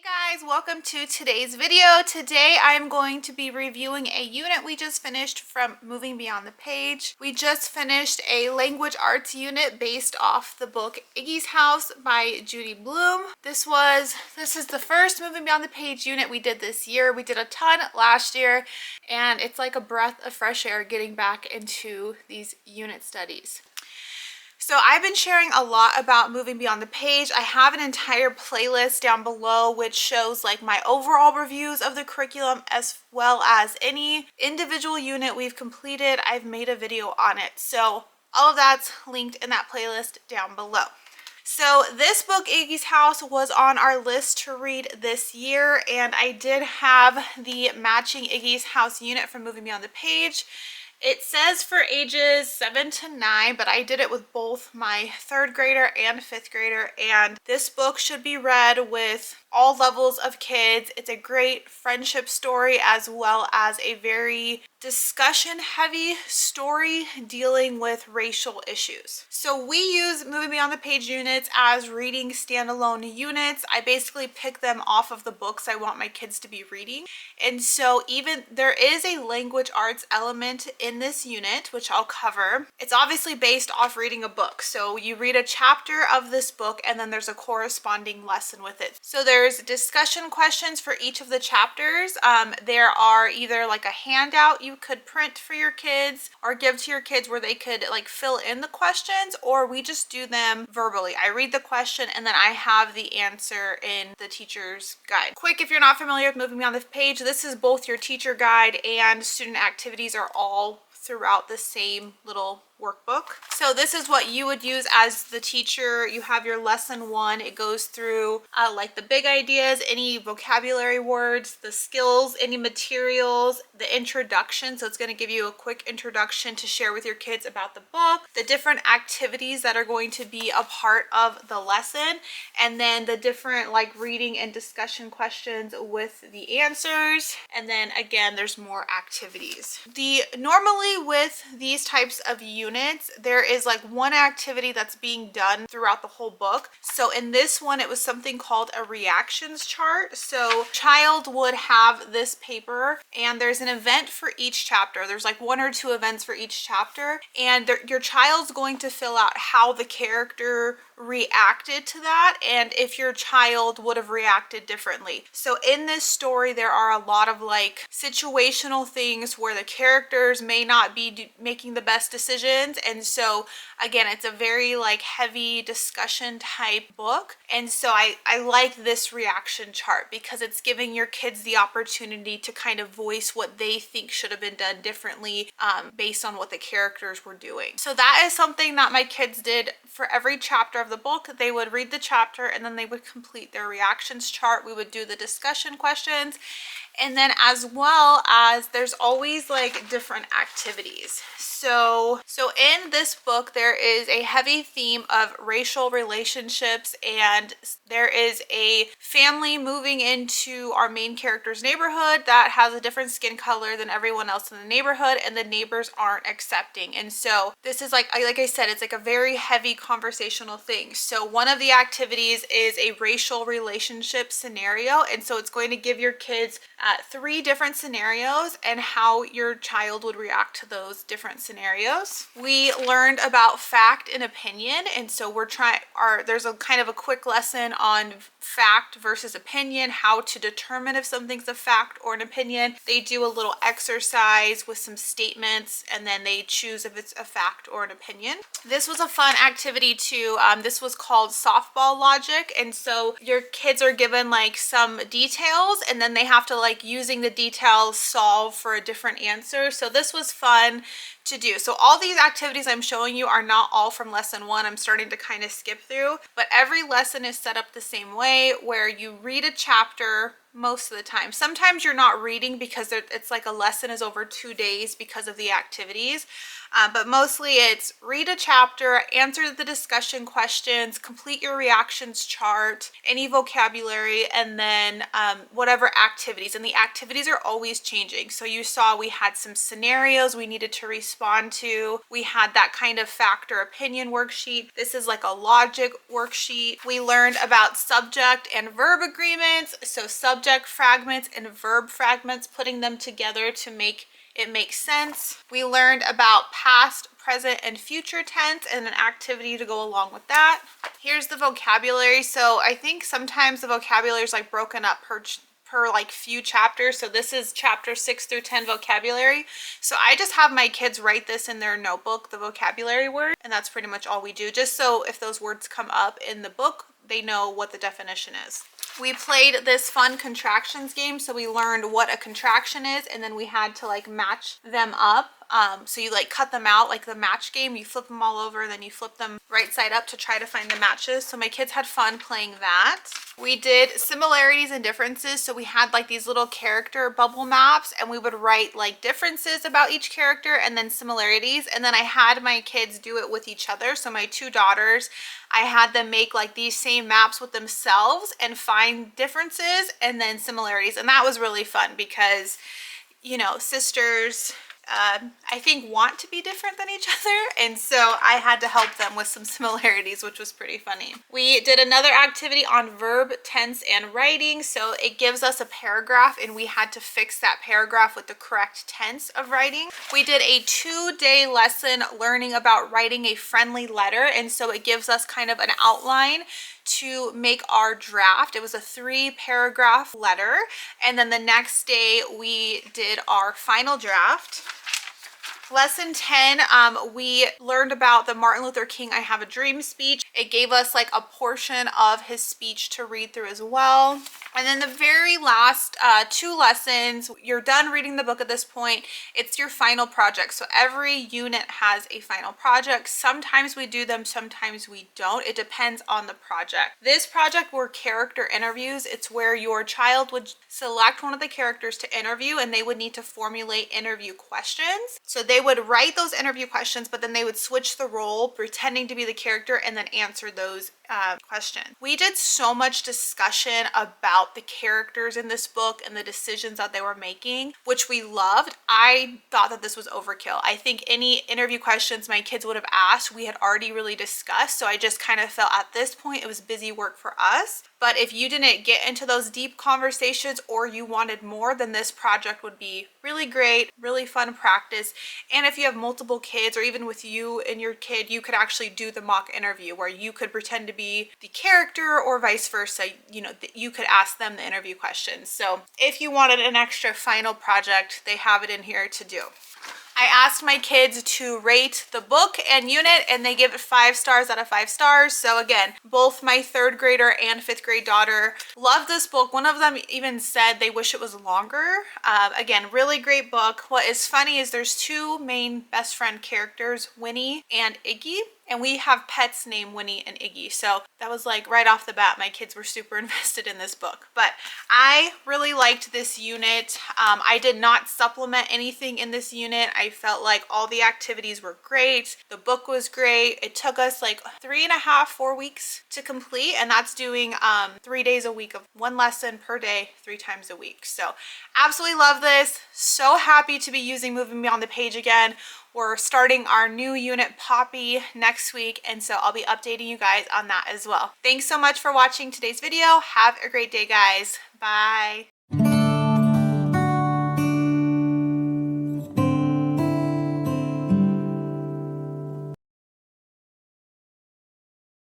Guys, welcome to today's video. Today I'm going to be reviewing a unit we just finished from Moving Beyond the Page. We just finished a language arts unit based off the book Iggie's House by Judy Blume. This is the first Moving Beyond the Page unit we did this year. We did a ton last year and it's like a breath of fresh air getting back into these unit studies. So I've been sharing a lot about Moving Beyond the Page. I have an entire playlist down below which shows like my overall reviews of the curriculum as well as any individual unit we've completed. I've made a video on it. So all of that's linked in that playlist down below. So this book, Iggie's House, was on our list to read this year, and I did have the matching Iggie's House unit from Moving Beyond the Page. It says for ages 7 to 9, but I did it with both my 3rd grader and 5th grader, and this book should be read with all levels of kids. It's a great friendship story as well as a very discussion heavy story dealing with racial issues. So we use Moving Beyond the Page units as reading standalone units. I basically pick them off of the books I want my kids to be reading. And so even there is a language arts element in this unit, which I'll cover. It's obviously based off reading a book. So you read a chapter of this book and then there's a corresponding lesson with it. So there's discussion questions for each of the chapters. There are either like a handout you could print for your kids or give to your kids where they could like fill in the questions, or we just do them verbally. I read the question and then I have the answer in the teacher's guide. Quick, if you're not familiar with Moving Beyond the Page, this is both your teacher guide and student activities are all throughout the same little workbook. So this is what you would use as the teacher. You have your lesson 1. It goes through like the big ideas, any vocabulary words, the skills, any materials, the introduction. So it's going to give you a quick introduction to share with your kids about the book, the different activities that are going to be a part of the lesson, and then the different like reading and discussion questions with the answers. And then again, there's more activities. Normally with these types of units, there is like one activity that's being done throughout the whole book. So in this one, it was something called a reactions chart. So child would have this paper and there's an event for each chapter. There's like 1 or 2 events for each chapter, and your child's going to fill out how the character reacted to that and if your child would have reacted differently. So in this story, there are a lot of like situational things where the characters may not be making the best decisions, and so again, it's a very like heavy discussion type book. And so I like this reaction chart because it's giving your kids the opportunity to kind of voice what they think should have been done differently based on what the characters were doing. So that is something that my kids did for every chapter of the book. They would read the chapter and then they would complete their reactions chart. We would do the discussion questions. And then as well as there's always like different activities. So in this book, there is a heavy theme of racial relationships, and there is a family moving into our main character's neighborhood that has a different skin color than everyone else in the neighborhood, and the neighbors aren't accepting. And so this is like I said, it's like a very heavy conversational thing. So one of the activities is a racial relationship scenario, and so it's going to give your kids 3 different scenarios and how your child would react to those different scenarios. We learned about fact and opinion, and so there's a kind of a quick lesson on fact versus opinion, how to determine if something's a fact or an opinion. They do a little exercise with some statements and then they choose if it's a fact or an opinion. This was a fun activity too. This was called softball logic, and so your kids are given like some details and then they have to like using the details solve for a different answer. So this was fun to do. So all these activities I'm showing you are not all from lesson 1. I'm starting to kind of skip through, but every lesson is set up the same way where you read a chapter most of the time. Sometimes you're not reading because it's like a lesson is over 2 days because of the activities. But mostly it's read a chapter, answer the discussion questions, complete your reactions chart, any vocabulary, and then whatever activities. And the activities are always changing. So you saw we had some scenarios we needed to respond to. We had that kind of fact or opinion worksheet. This is like a logic worksheet. We learned about subject and verb agreements. So subject fragments and verb fragments, putting them together to make it makes sense. We learned about past, present, and future tense and an activity to go along with that. Here's the vocabulary. So I think sometimes the vocabulary is like broken up per like few chapters. So this is chapter 6 through 10 vocabulary. So I just have my kids write this in their notebook, the vocabulary word, and that's pretty much all we do, just so if those words come up in the book, they know what the definition is. We played this fun contractions game, so we learned what a contraction is, and then we had to like match them up. So you like cut them out like the match game, you flip them all over and then you flip them right side up to try to find the matches. So my kids had fun playing that. We did similarities and differences. So we had like these little character bubble maps, and we would write like differences about each character and then similarities. And then I had my kids do it with each other. So my two daughters, I had them make like these same maps with themselves and find differences and then similarities. And that was really fun because, you know, sisters, I think want to be different than each other, and so I had to help them with some similarities, which was pretty funny. We did another activity on verb, tense, and writing. So it gives us a paragraph and we had to fix that paragraph with the correct tense of writing. We did a 2-day lesson learning about writing a friendly letter, and so it gives us kind of an outline to make our draft. It was a 3-paragraph letter, and then the next day we did our final draft. Lesson 10, we learned about the Martin Luther King I Have a Dream speech. It gave us like a portion of his speech to read through as well. And then the very last 2 lessons, you're done reading the book at this point. It's your final project. So every unit has a final project. Sometimes we do them, sometimes we don't. It depends on the project. This project were character interviews. It's where your child would select one of the characters to interview, and they would need to formulate interview questions. So they would write those interview questions, but then they would switch the role, pretending to be the character, and then answer those questions. We did so much discussion about the characters in this book and the decisions that they were making, which we loved. I thought that this was overkill. I think any interview questions my kids would have asked, we had already really discussed. So I just kind of felt at this point it was busy work for us. But if you didn't get into those deep conversations or you wanted more, then this project would be really great, really fun practice. And if you have multiple kids, or even with you and your kid, you could actually do the mock interview where you could pretend to be the character or vice versa. You know, you could ask them the interview questions. So if you wanted an extra final project, they have it in here to do. I asked my kids to rate the book and unit, and they give it 5 stars out of 5 stars. So again, both my 3rd grader and 5th grade daughter loved this book. One of them even said they wish it was longer. Again, really great book. What is funny is there's 2 main best friend characters, Winnie and Iggie. And we have pets named Winnie and Iggie. So that was like right off the bat, my kids were super invested in this book. But I really liked this unit. I did not supplement anything in this unit. I felt like all the activities were great. The book was great. It took us like 3.5, 4 weeks to complete. And that's doing 3 days a week of 1 lesson per day, 3 times a week. So absolutely love this. So happy to be using Moving Beyond the Page again. We're starting our new unit, Poppy, next week, and so I'll be updating you guys on that as well. Thanks so much for watching today's video. Have a great day, guys. Bye.